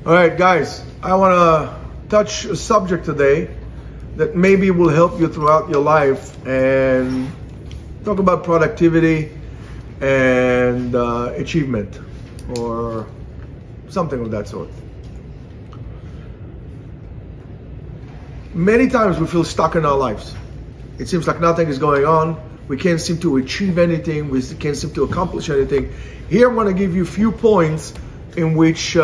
All right, guys, I want to touch a subject today that maybe will help you throughout your life and talk about productivity and achievement or something of that sort. Many times we feel stuck in our lives. It seems like nothing is going on. We can't seem to achieve anything. We can't seem to accomplish anything. Here I'm going to give you a few points in which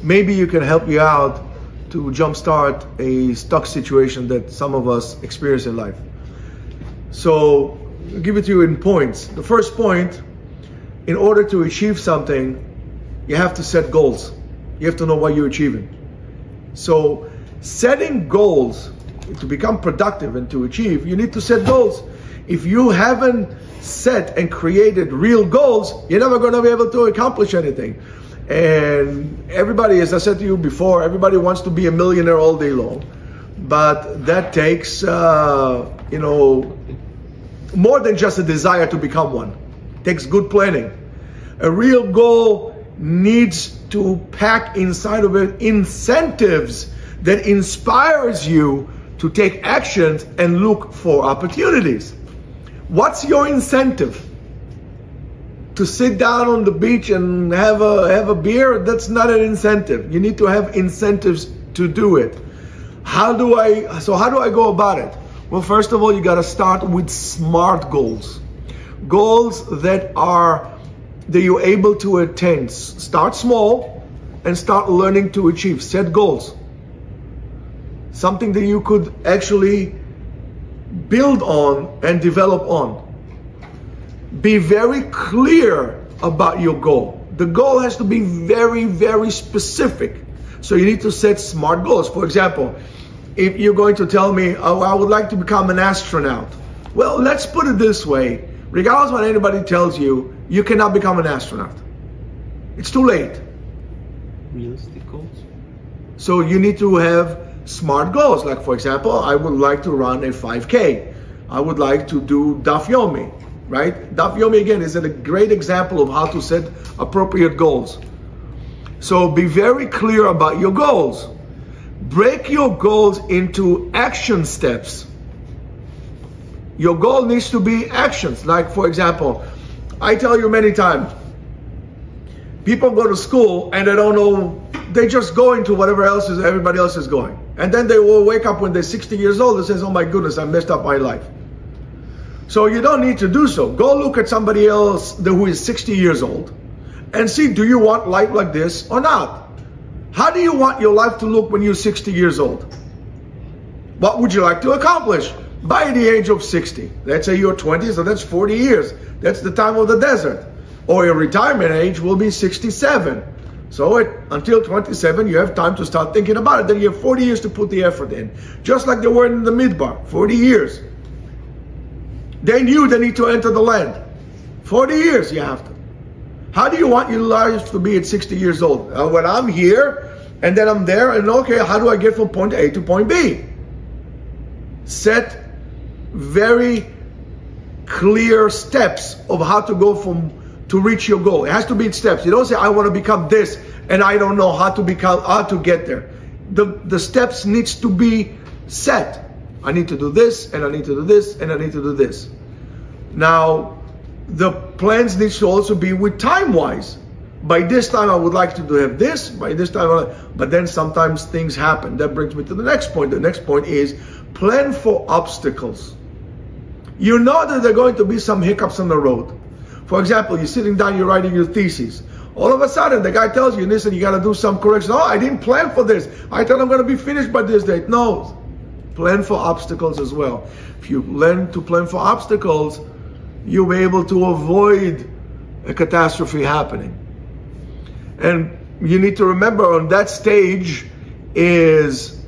maybe you can help you out to jumpstart a stuck situation that some of us experience in life. So I'll give it to you in points. The first point, in order to achieve something, you have to set goals. You have to know what you're achieving. So setting goals to become productive and to achieve, you need to set goals. If you haven't set and created real goals, you're never going to be able to accomplish anything. And everybody, as I said to you before, everybody wants to be a millionaire all day long. But that takes, more than just a desire to become one. It takes good planning. A real goal needs to pack inside of it incentives that inspires you to take actions and look for opportunities. What's your incentive? To sit down on the beach and have a beer? That's not an incentive. You need to have incentives to do it. How do I go about it? Well, first of all, you got to start with SMART goals. Goals that you're able to attain. Start small and start learning to achieve. Set goals. Something that you could actually build on and develop on. Be very clear about your goal. The goal has to be very, very specific. So you need to set SMART goals. For example, if you're going to tell me, oh, I would like to become an astronaut. Well, let's put it this way. Regardless of what anybody tells you, you cannot become an astronaut. It's too late. Realistic goals? So you need to have SMART goals. Like, for example, I would like to run a 5K. I would like to do Daf Yomi, right? Daf Yomi, again, is a great example of how to set appropriate goals. So be very clear about your goals. Break your goals into action steps. Your goal needs to be actions. Like, for example, I tell you many times, people go to school and they don't know, they just go into whatever everybody else is going. And then they will wake up when they're 60 years old and says, oh my goodness, I messed up my life. So you don't need to do so. Go look at somebody else who is 60 years old and see, do you want life like this or not? How do you want your life to look when you're 60 years old? What would you like to accomplish by the age of 60? Let's say you're 20, so that's 40 years. That's the time of the desert. Or your retirement age will be 67. So until 27, you have time to start thinking about it. Then you have 40 years to put the effort in. Just like they were in the Midbar, 40 years. They knew they need to enter the land. 40 years you have to. How do you want your life to be at 60 years old? When I'm here, and then I'm there, and okay, how do I get from point A to point B? Set very clear steps of how to go to reach your goal. It has to be in steps. You don't say, I want to become this, and I don't know how to get there. The steps needs to be set. I need to do this, and I need to do this, and I need to do this. Now, the plans needs to also be with time-wise. By this time, I would like to have this. By this time, but then sometimes things happen. That brings me to the next point. The next point is plan for obstacles. You know that there are going to be some hiccups on the road. For example, you're sitting down, you're writing your thesis. All of a sudden, the guy tells you, listen, you got to do some corrections. Oh, I didn't plan for this. I thought I'm going to be finished by this date. No, plan for obstacles as well. If you learn to plan for obstacles, you'll be able to avoid a catastrophe happening. And you need to remember on that stage is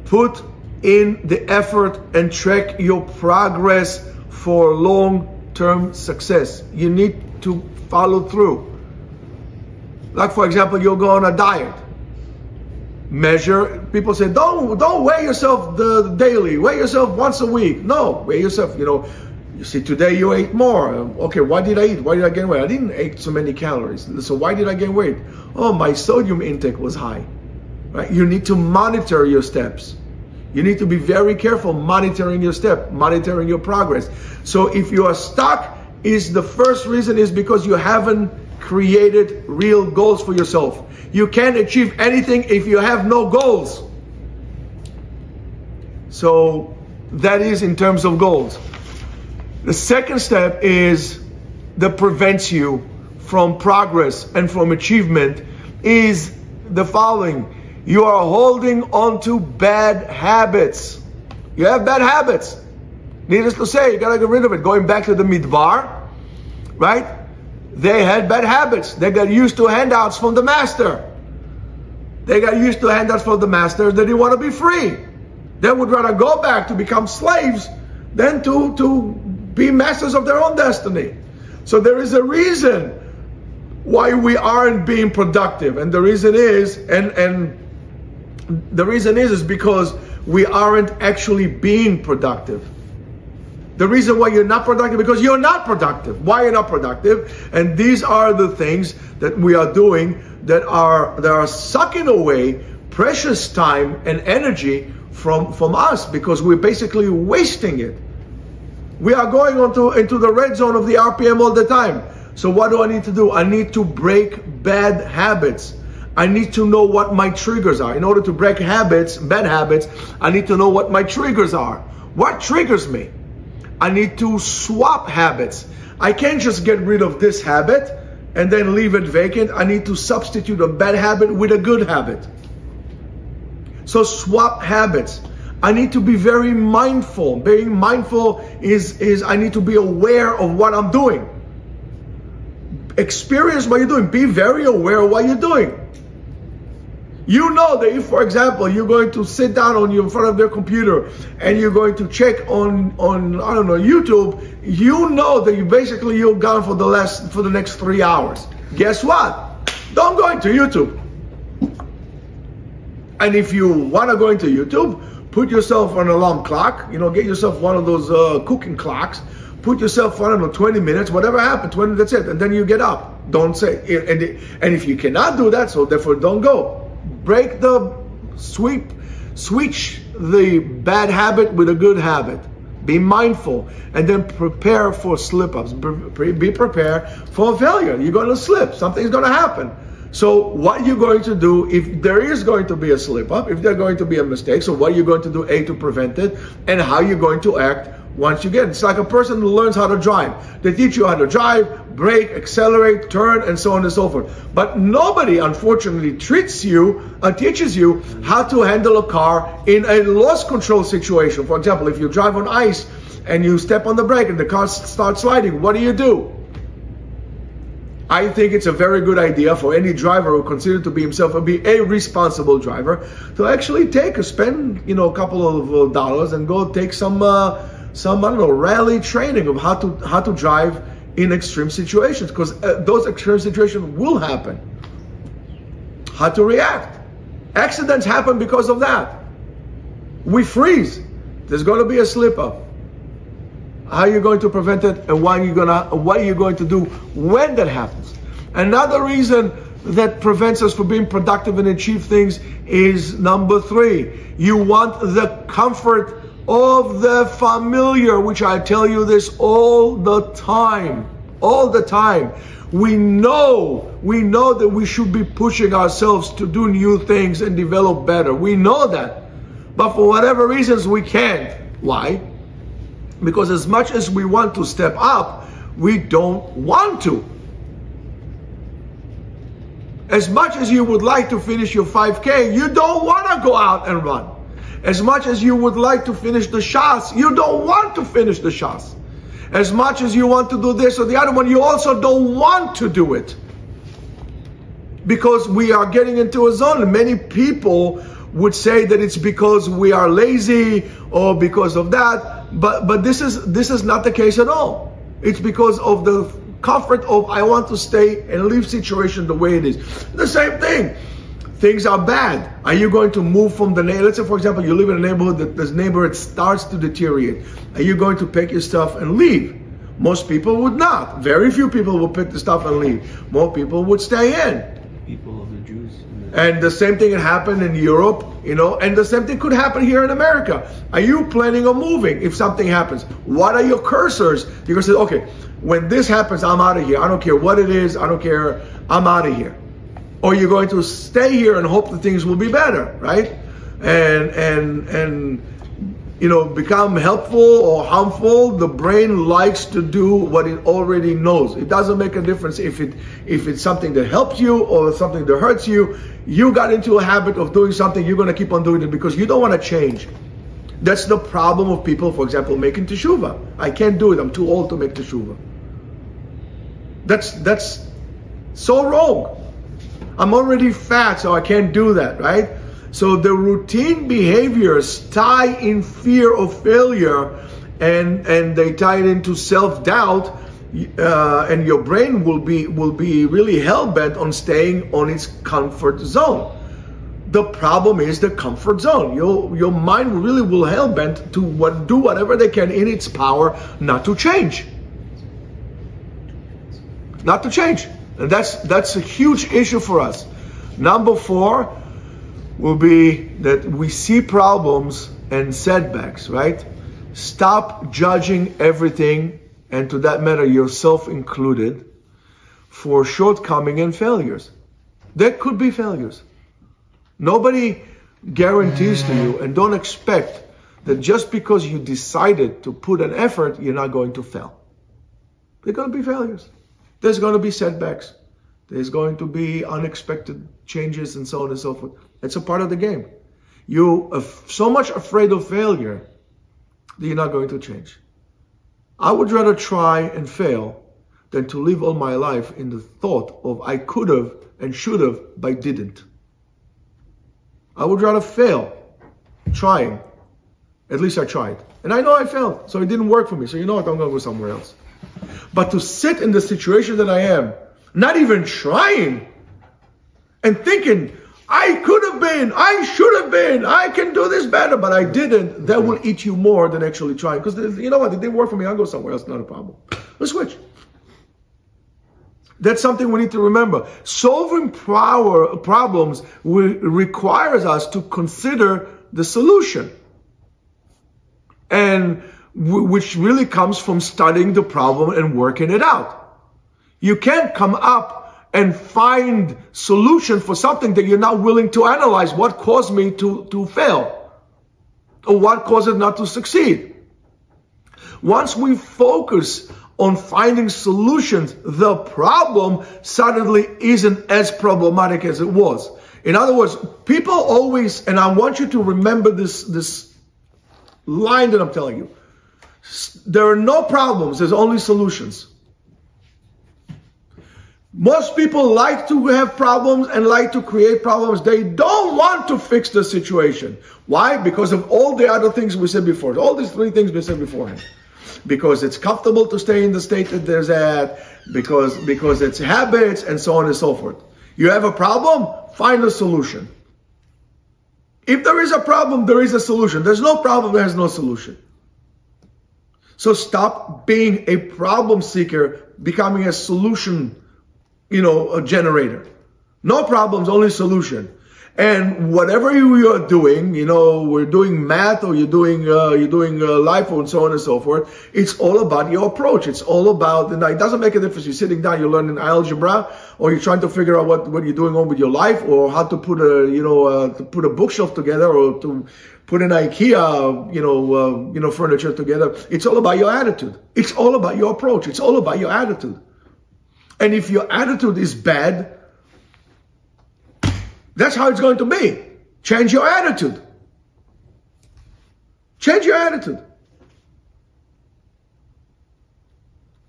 put in the effort and track your progress for long-term success. You need to follow through. Like, for example, you'll go on a diet. Measure. People say, don't weigh yourself daily. Weigh yourself once a week. No, weigh yourself, You see, today you ate more. Okay, why did I eat? Why did I gain weight? I didn't eat so many calories. So why did I gain weight? Oh, my sodium intake was high. Right? You need to monitor your steps. You need to be very careful monitoring your step, monitoring your progress. So if you are stuck, the first reason is because you haven't created real goals for yourself. You can't achieve anything if you have no goals. So that is in terms of goals. The second step is that prevents you from progress and from achievement is the following. You are holding on to bad habits. You have bad habits. Needless to say, you gotta get rid of it. Going back to the Midbar, right? They had bad habits. They got used to handouts from the master. They got used to handouts from the master. They didn't want to be free. They would rather go back to become slaves than to be masters of their own destiny. So there is a reason why we aren't being productive. And the reason is, the reason is because we aren't actually being productive. The reason why you're not productive, because you're not productive. Why you're not productive? And these are the things that we are doing that are sucking away precious time and energy from us, because we're basically wasting it. We are going into the red zone of the RPM all the time. So what do I need to do? I need to break bad habits. I need to know what my triggers are. In order to break bad habits, I need to know what my triggers are. What triggers me? I need to swap habits. I can't just get rid of this habit and then leave it vacant. I need to substitute a bad habit with a good habit. So swap habits. I need to be very mindful. Being mindful is I need to be aware of what I'm doing. Experience what you're doing. Be very aware of what you're doing. You know that if, for example, you're going to sit down in front of their computer and you're going to check on I don't know, YouTube, you know that you're gone for the next 3 hours. Guess what? Don't go into YouTube. And if you want to go into YouTube, put yourself on an alarm clock, get yourself one of those cooking clocks, put yourself on 20 minutes, whatever happened, 20, that's it, and then you get up. Don't say, and if you cannot do that, so therefore don't go. Break switch the bad habit with a good habit. Be mindful, and then prepare for slip-ups. Be prepared for failure. You're going to slip. Something's going to happen. So what you're going to do, if there is going to be a slip-up, if there's going to be a mistake, so what you're going to do, A, to prevent it, and how you're going to act once you get it. It's like a person who learns how to drive. They teach you how to drive, brake, accelerate, turn, and so on and so forth. But nobody, unfortunately, teaches you how to handle a car in a loss control situation. For example, if you drive on ice and you step on the brake and the car starts sliding, what do? I think it's a very good idea for any driver who considers to be himself be a responsible driver to actually spend a couple of dollars and go take some I don't know, rally training of how to drive in extreme situations, because those extreme situations will happen. How to react. Accidents happen because of that. We freeze. There's going to be a slip up. How are you going to prevent it, and what are you going to do when that happens? Another reason that prevents us from being productive and achieve things is number 3. You want the comfort of the familiar, which I tell you this all the time. All the time. We know that we should be pushing ourselves to do new things and develop better. We know that. But for whatever reasons, we can't. Why? Because as much as we want to step up, we don't want to. As much as you would like to finish your 5K, you don't want to go out and run. As much as you would like to finish the shots, you don't want to finish the shots. As much as you want to do this or the other one, you also don't want to do it. Because we are getting into a zone. Many people would say that it's because we are lazy or because of that. But this is not the case at all. It's because of the comfort of I want to stay and leave situation the way it is. The same thing. things are bad. Are you going to move from the neighborhood? Let's say, for example, you live in a neighborhood that this neighborhood starts to deteriorate. Are you going to pack your stuff and leave? Most people would not. Very few people will pick the stuff and leave. More people would stay in. People of the Jews. And the same thing happened in Europe, and the same thing could happen here in America. Are you planning on moving if something happens? What are your cursors? You're going to say, okay, when this happens, I'm out of here. I don't care what it is. I don't care. I'm out of here. Or you're going to stay here and hope that things will be better, right? And become helpful or harmful. The brain likes to do what it already knows. It doesn't make a difference if it's something that helps you or something that hurts you. You got into a habit of doing something, you're going to keep on doing it because you don't want to change. That's the problem of people, for example, making teshuvah. I can't do it. I'm too old to make teshuvah. That's so wrong. I'm already fat, so I can't do that, right? So the routine behaviors tie in fear of failure, and they tie it into self-doubt, and your brain will be really hell-bent on staying on its comfort zone. The problem is the comfort zone. Your mind really will hell-bent to do whatever they can in its power not to change. Not to change. And that's a huge issue for us. Number 4 will be that we see problems and setbacks, right? Stop judging everything, and to that matter, yourself included, for shortcoming and failures. There could be failures. Nobody guarantees to you, and don't expect that just because you decided to put an effort, you're not going to fail. There are going to be failures. There's going to be setbacks. There's going to be unexpected changes and so on and so forth. It's a part of the game. You're so much afraid of failure that you're not going to change. I would rather try and fail than to live all my life in the thought of I could have and should have, but didn't. I would rather fail trying. At least I tried. And I know I failed, so it didn't work for me. So you know what, I'm going to go somewhere else. But to sit in the situation that I am, not even trying, and thinking, I could have been, I should have been, I can do this better, but I didn't, that will eat you more than actually trying. Because you know what, it didn't work for me, I'll go somewhere else, not a problem. Let's switch. That's something we need to remember. Solving problems requires us to consider the solution. And which really comes from studying the problem and working it out. You can't come up and find solution for something that you're not willing to analyze. What caused me to fail? Or what caused it not to succeed? Once we focus on finding solutions, the problem suddenly isn't as problematic as it was. In other words, people always, and I want you to remember this line that I'm telling you. There are no problems, there's only solutions. Most people like to have problems and like to create problems. They don't want to fix the situation. Why? Because of all the other things we said before. All these 3 things we said beforehand. Because it's comfortable to stay in the state that there's at, because it's habits, and so on and so forth. You have a problem? Find a solution. If there is a problem, there is a solution. There's no problem, there's no solution. So stop being a problem seeker, becoming a solution, a generator. No problems, only solution. And whatever you are doing, we're doing math or you're doing life and so on and so forth. It's all about your approach. It's all about, and it doesn't make a difference. You're sitting down, you're learning algebra, or you're trying to figure out what you're doing on with your life, or how to put to put a bookshelf together, or to put an IKEA, furniture together. It's all about your attitude. It's all about your approach. It's all about your attitude. And if your attitude is bad, that's how it's going to be. Change your attitude. Change your attitude.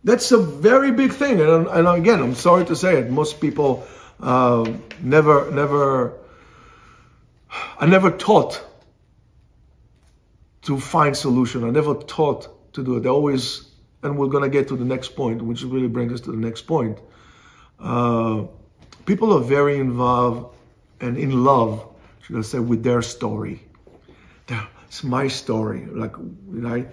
That's a very big thing. And again, I'm sorry to say it. Most people I never taught to find solution. I never taught to do it. They always, and we're going to get to the next point, which really brings us to the next point. People are very involved and in love, should I say, with their story. It's my story. Like, right?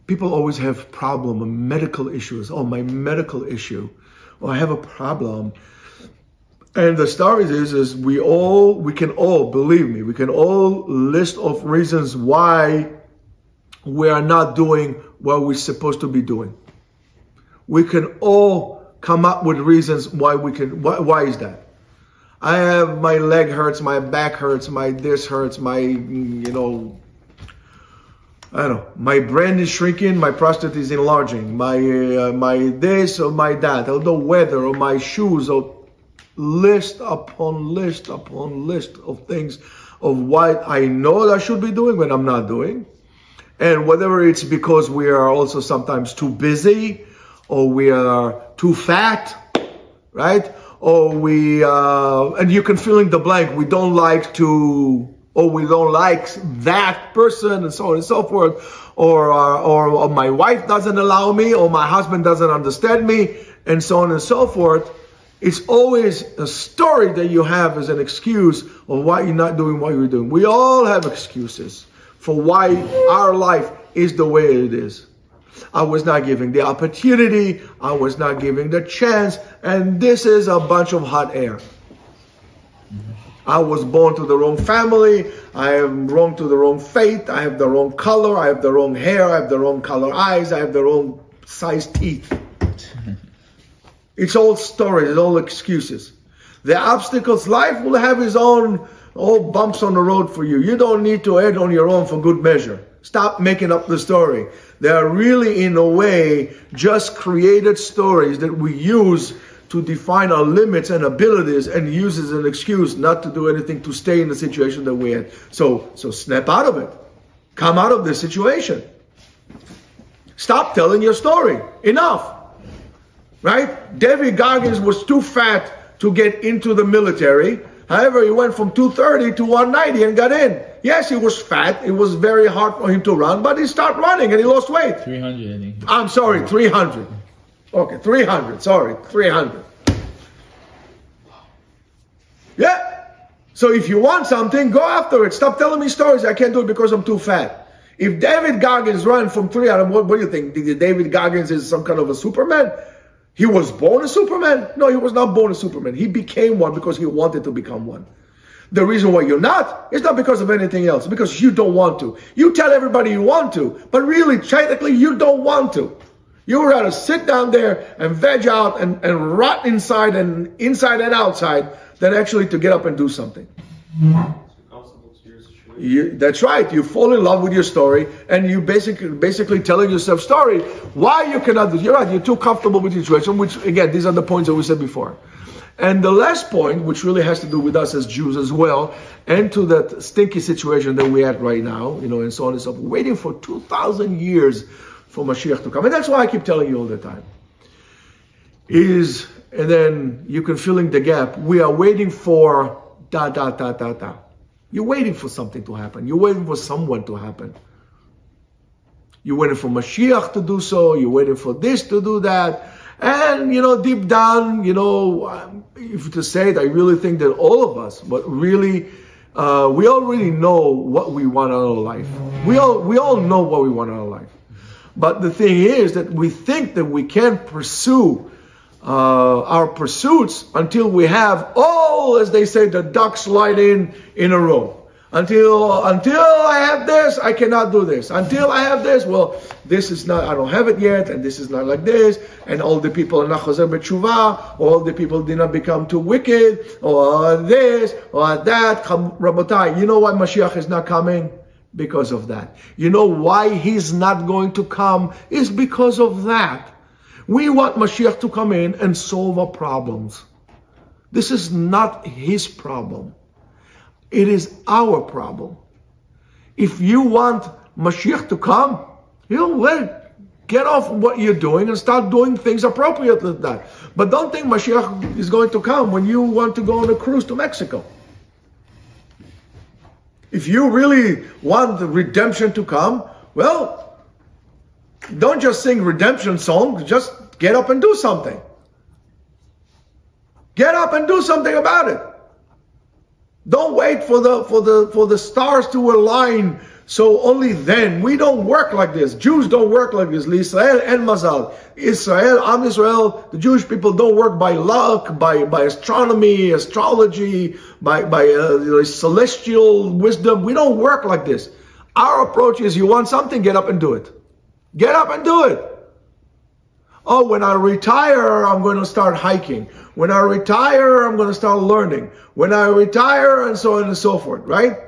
People always have problem, medical issues. Oh, my medical issue. Oh, I have a problem. And the story is we can all, believe me, we can all list of reasons why we are not doing what we're supposed to be doing. We can all come up with reasons why why is that? I have, my leg hurts, my back hurts, my this hurts, my, I don't know, my brain is shrinking, my prostate is enlarging, my this or my that, or the weather, or my shoes, or list upon list upon list of things of what I know that I should be doing when I'm not doing. And whether it's because we are also sometimes too busy, or we are too fat, right? Or and you can fill in the blank, we don't like to, or we don't like that person, and so on and so forth, or my wife doesn't allow me, or my husband doesn't understand me, and so on and so forth. It's always a story that you have as an excuse of why you're not doing what you're doing. We all have excuses for why our life is the way it is. I was not given the opportunity, I was not given the chance, and this is a bunch of hot air. I was born to the wrong family, I am wrong to the wrong faith, I have the wrong color, I have the wrong hair, I have the wrong color eyes, I have the wrong size teeth. It's all stories, it's all excuses. The obstacles, life will have its own all bumps on the road for you. You don't need to add on your own for good measure. Stop making up the story. They are really, in a way, just created stories that we use to define our limits and abilities, and use as an excuse not to do anything to stay in the situation that we're in. So snap out of it. Come out of this situation. Stop telling your story. Enough. Right? David Goggins was too fat to get into the military. However, he went from 230 to 190 and got in. Yes, he was fat. It was very hard for him to run, but he started running and he lost weight. 300, I think. I'm sorry, 300. Okay, 300. Sorry, 300. Yeah. So if you want something, go after it. Stop telling me stories. I can't do it because I'm too fat. If David Goggins ran from 300, what do you think? David Goggins is some kind of a Superman? He was born a Superman? No, he was not born a Superman. He became one because he wanted to become one. The reason why you're not is not because of anything else, because you don't want to. You tell everybody you want to, but really, technically, you don't want to. You would rather sit down there and veg out and rot inside and outside than actually to get up and do something. That's right. You fall in love with your story, and you basically telling yourself story why you cannot do. You're right. You're too comfortable with the situation. Which again, these are the points that we said before. And the last point, which really has to do with us as Jews as well, and to that stinky situation that we're at right now, and so on and so forth, waiting for 2,000 years for Mashiach to come, and that's why I keep telling you all the time. And then you can fill in the gap. We are waiting for da da da da da. You're waiting for something to happen. You're waiting for someone to happen. You're waiting for Mashiach to do so. You're waiting for this to do that. And, deep down, if to say it, I really think that all of us, but really, we already know what we want out of life. We all know what we want out of life. But the thing is that we think that we can't pursue our pursuits until we have all, as they say, the ducks lined in a row. Until I have this, I cannot do this. Until I have this, well, this is not, I don't have it yet, and this is not like this, and all the people are not chazer b'tshuva, all the people did not become too wicked, or this, or that. Rabotai, you know why Mashiach is not coming? Because of that. You know why he's not going to come? Is because of that. We want Mashiach to come in and solve our problems. This is not his problem. It is our problem. If you want Mashiach to come, get off what you're doing and start doing things appropriate with that. But don't think Mashiach is going to come when you want to go on a cruise to Mexico. If you really want the redemption to come, well, don't just sing redemption songs, just get up and do something. Get up and do something about it. Don't wait for the stars to align, so only then. We don't work like this. Jews don't work like this. L'Israel and Mazal. Israel, Am Israel, the Jewish people don't work by luck, by astronomy, astrology, by celestial wisdom. We don't work like this. Our approach is, you want something, get up and do it. Get up and do it. Oh, when I retire, I'm going to start hiking. When I retire, I'm going to start learning. When I retire, and so on and so forth, right?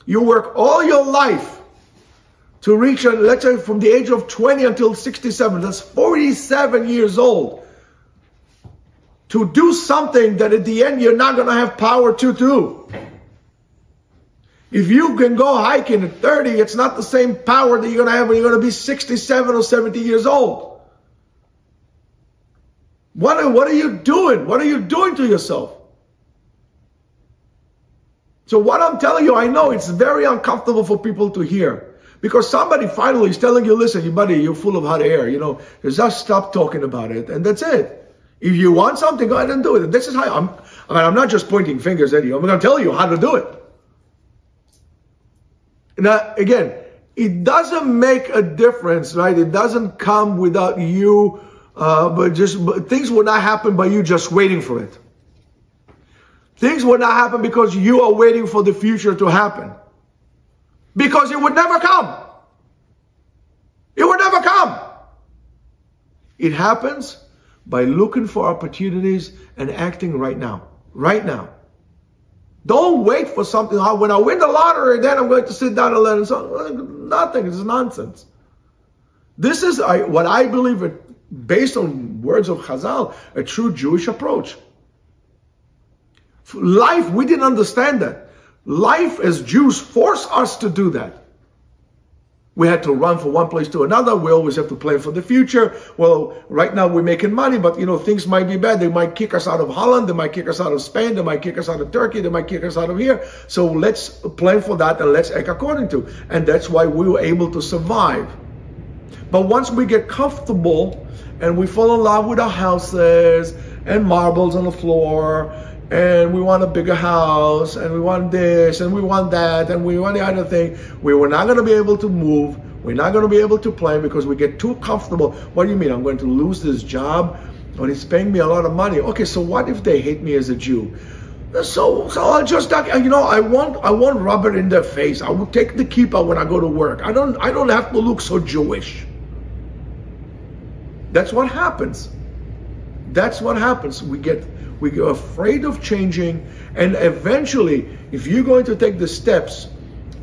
You work all your life to reach, let's say from the age of 20 until 67, that's 47 years old, to do something that at the end you're not going to have power to do. If you can go hiking at 30, it's not the same power that you're going to have when you're going to be 67 or 70 years old. What are you doing? What are you doing to yourself? So what I'm telling you, I know it's very uncomfortable for people to hear. Because somebody finally is telling you, listen, buddy, you're full of hot air. Just stop talking about it. And that's it. If you want something, go ahead and do it. And this is how I'm not just pointing fingers at you. I'm going to tell you how to do it. Now, again, it doesn't make a difference, right? It doesn't come without you, but things will not happen by you just waiting for it. Things will not happen because you are waiting for the future to happen. Because it would never come. It would never come. It happens by looking for opportunities and acting right now. Right now. Don't wait for something. When I win the lottery, then I'm going to sit down and learn something. Nothing. It's nonsense. This is what I believe, based on words of Chazal, a true Jewish approach. Life, we didn't understand that. Life as Jews forced us to do that. We had to run from one place to another. We always have to plan for the future. Well, right now we're making money, but things might be bad. They might kick us out of Holland. They might kick us out of Spain. They might kick us out of Turkey. They might kick us out of here. So let's plan for that and let's act according to. And that's why we were able to survive. But once we get comfortable and we fall in love with our houses and marbles on the floor, and we want a bigger house, and we want this, and we want that, and we want the other thing, we were not going to be able to move. We're not going to be able to plan because we get too comfortable. What do you mean? I'm going to lose this job when it's paying me a lot of money. Okay, so what if they hate me as a Jew? So I'll just, I won't rub it in their face. I will take the kippah when I go to work. I don't have to look so Jewish. That's what happens. That's what happens. We get afraid of changing, and eventually, if you're going to take the steps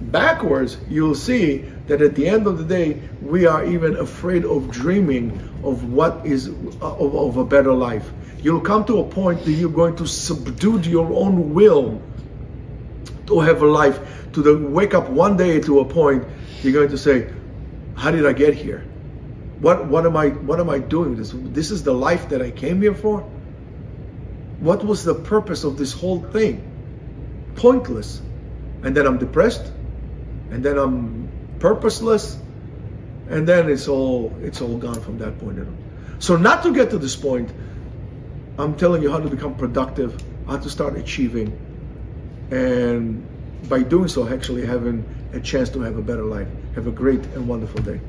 backwards, you'll see that at the end of the day, we are even afraid of dreaming of what is of a better life. You'll come to a point that you're going to subdue your own will to have a life, wake up one day to a point you're going to say, how did I get here? What am I doing? This is the life that I came here for? What was the purpose of this whole thing? Pointless. And then I'm depressed, and then I'm purposeless, and then it's all gone from that point on. So not to get to this point, I'm telling you how to become productive, how to start achieving, and by doing so, actually having a chance to have a better life. Have a great and wonderful day.